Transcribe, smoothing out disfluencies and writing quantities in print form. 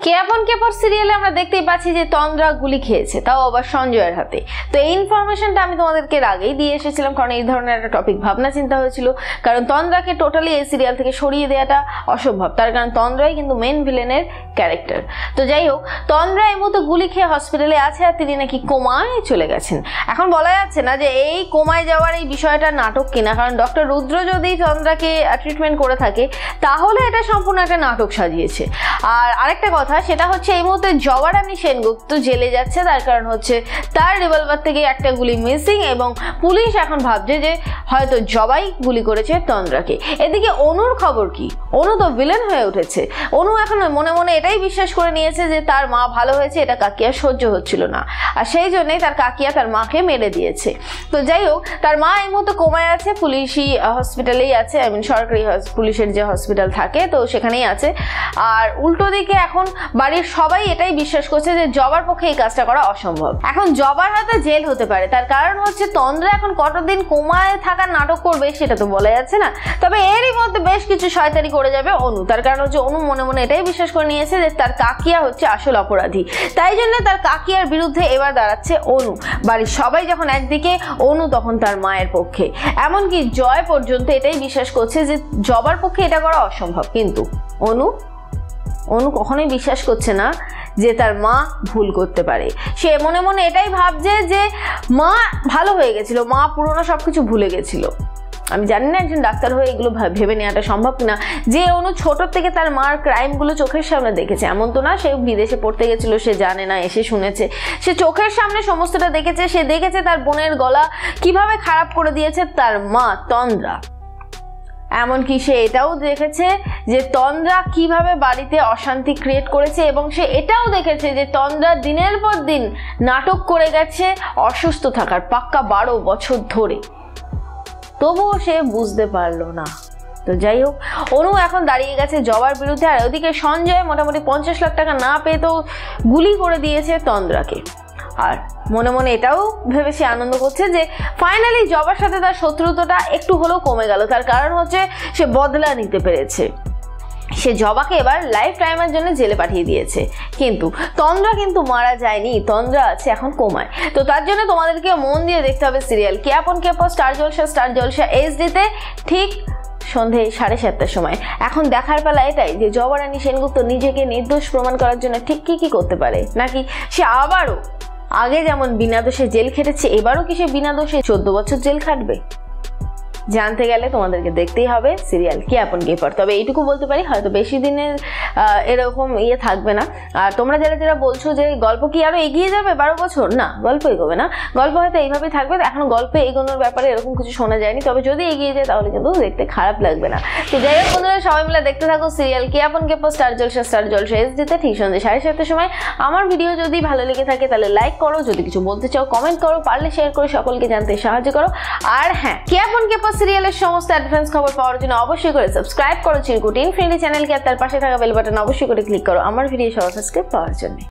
কেয়াপন কেপর সিরিয়ালে আমরা দেখতেই পাচ্ছি যে তন্দ্রা গুলি খেয়েছে, তাও আবার সঞ্জয়ের হাতে। তো এই ইনফরমেশনটা আমি তোমাদেরকে আগেই দিয়ে এসেছিলাম, কারণ এই ধরনের একটা টপিক ভাবনা চিন্তা হয়েছিল। কারণ তন্দ্রাকে টোটালি এই সিরিয়াল থেকে সরিয়ে দেওয়াটা অসম্ভব, তার কারণ তন্দ্রাই কিন্তু মেন ভিলেনের ক্যারেক্টার। তো যাই হোক, তন্দ্রা এই মুহূর্তে গুলি খেয়ে হসপিটালে আছে আর তিনি নাকি কোমায় চলে গেছেন। এখন বলা যাচ্ছে না যে এই কোমায় যাওয়ার এই বিষয়টা নাটক কিনা, কারণ ডক্টর রুদ্র যদি তন্দ্রাকে ট্রিটমেন্ট করে থাকে তাহলে এটা সম্পূর্ণ একটা নাটক সাজিয়েছে। আর আরেকটা কথা, সেটা হচ্ছে এই মুহূর্তে জবা রানী সেনগুপ্ত জেলে যাচ্ছে, তার কারণ হচ্ছে তার রিভলভার থেকে একটা গুলি মিসিং এবং পুলিশ এখন ভাবছে যে হয়তো জবাই গুলি করেছে তন্দ্রাকে। এদিকে অনুর খবর কি? অনু তো ভিলেন হয়ে উঠেছে। অনু এখন মনে মনে এটাই বিশ্বাস করে নিয়েছে যে তার মা ভালো হয়েছে, এটা কাকিয়া সহ্য হচ্ছিল না, আর সেই জন্যই তার কাকিয়া তার মাকে মেরে দিয়েছে। তো যাই হোক, তার মা এই মুহূর্তে কোমায় আছে, পুলিশি হসপিটালেই আছে, আই মিন সরকারি পুলিশের যে হসপিটাল থাকে তো সেখানেই আছে। আর উল্টো দিকে এখন বাড়ির সবাই এটাই বিশ্বাস করছে যে জবার পক্ষে এই কাজটা করা অসম্ভব। এখন জবার হাতে জেল হতে পারে, তার কারণ হচ্ছে তন্দ্রা এখন কতদিন কোমায় থাকার নাটক করবে সেটা তো বলা যাচ্ছে না। তবে এরই মধ্যে বেশ কিছু শয়তানি করে যাবে অনু, তার কারণ হচ্ছে অনু মনে মনে এটাই বিশ্বাস করে নিয়েছে যে তার কাকিয়া হচ্ছে আসল অপরাধী, তাই জন্য তার কাকিয়ার বিরুদ্ধে এবার দাঁড়াচ্ছে অনু। বাড়ির সবাই যখন একদিকে, অনু তখন তার মায়ের পক্ষে। এমনকি জয় পর্যন্ত এটাই বিশ্বাস করছে যে জবার পক্ষে এটা করা অসম্ভব। কিন্তু অনু কখনোই বিশ্বাস করছে না যে তার মা ভুল করতে পারে। সে মনে মনে এটাই ভাবছে যে মা ভালো হয়ে গেছিল, মা পুরোনো সবকিছু ভুলে গেছিল। আমি জানি না একজন ডাক্তার হয়ে এগুলো ভেবে নেওয়াটা সম্ভব কিনা, যে অনু ছোট থেকে তার মার ক্রাইমগুলো চোখের সামনে দেখেছে। এমন তো না সে বিদেশে পড়তে গেছিল, সে জানে না, এসে শুনেছে। সে চোখের সামনে সমস্তটা দেখেছে। সে দেখেছে তার বোনের গলা কিভাবে খারাপ করে দিয়েছে তার মা তন্দ্রা। এমনকি সে এটাও দেখেছে যে তন্দ্রা কিভাবে বাড়িতে অশান্তি ক্রিয়েট করেছে, এবং সে এটাও দেখেছে যে তন্দ্রা দিনের পর দিন নাটক করে গেছে অসুস্থ থাকার পাক্কা 12 বছর ধরে, তবুও সে বুঝতে পারলো না। তো যাই হোক, অনু এখন দাঁড়িয়ে গেছে জবার বিরুদ্ধে। আর ওদিকে সঞ্জয় মোটামুটি 50 লাখ টাকা না পেয়ে তো গুলি করে দিয়েছে তন্দ্রাকে। আর মনে মনে এটাও ভেবে সে আনন্দ করছে যে ফাইনালি জবার সাথে তার শত্রুতাটা একটু হলেও কমে গেল, তার কারণ হচ্ছে সে বদলা নিতে পেরেছে। সে জবাকে এবার লাইফ টাইমের জন্য জেলে পাঠিয়ে দিয়েছে। কিন্তু তন্দ্রা কিন্তু মারা যায়নি, তন্দ্রা আছে এখন কোমায়। তো তার জন্য তোমাদেরকে মন দিয়ে দেখতে হবে সিরিয়াল কেয়াপন কেপর স্টার জলসা এইচডিতে ঠিক সন্ধে 7:30টার সময়। এখন দেখার পালা এটাই যে জবা রানী সেনগুপ্ত নিজেকে নির্দোষ প্রমাণ করার জন্য ঠিক কি করতে পারে, নাকি সে আবারও আগে যেমন বিনা দোষে জেল খেটেছে এবারও কি সে বিনা দোষে 14 বছর জেল খাটবে? জানতে গেলে তোমাদেরকে দেখতেই হবে সিরিয়াল কেয়াপন কেপর। তবে এইটুকু বলতে পারি, হয়তো বেশি দিনের এরকম থাকবে না। আর তোমরা যারা বলছো যে গল্প কি আরো এগিয়ে যাবে 12 বছর, না, গল্প এগোবে না, গল্প হয়তো এইভাবেই থাকবে। এখন গল্পে এগোনোর ব্যাপারে এরকম কিছু শোনা যায়নি, তবে যদি এগিয়ে যায় তাহলে কিন্তু দেখতে খারাপ লাগবে না। তো যাই হোক বন্ধুরা, সবাই মিলে দেখতে থাকো সিরিয়াল কেয়াপন কেপর স্টার জলসা এইচডিতে ঠিক সন্ধ্যে 7:30টার সময়। আমার ভিডিও যদি ভালো লেগে থাকে তাহলে লাইক করো, যদি কিছু বলতে চাও কমেন্ট করো, পারলে শেয়ার করে সকলকে জানতে সাহায্য করো। আর হ্যাঁ, কেয়াপন কেপর সিরিয়ালের সমস্ত অ্যাডভান্স খবর পাওয়ার জন্য অবশ্যই করে সাবস্ক্রাইব করো চিরকুট ইনফিনিটি চ্যানেলকে, আর তার পাশে থাকা বেল বাটন অবশ্যই করে ক্লিক করো আমার ভিডিও সবার ফার্স্ট পাওয়ার জন্য।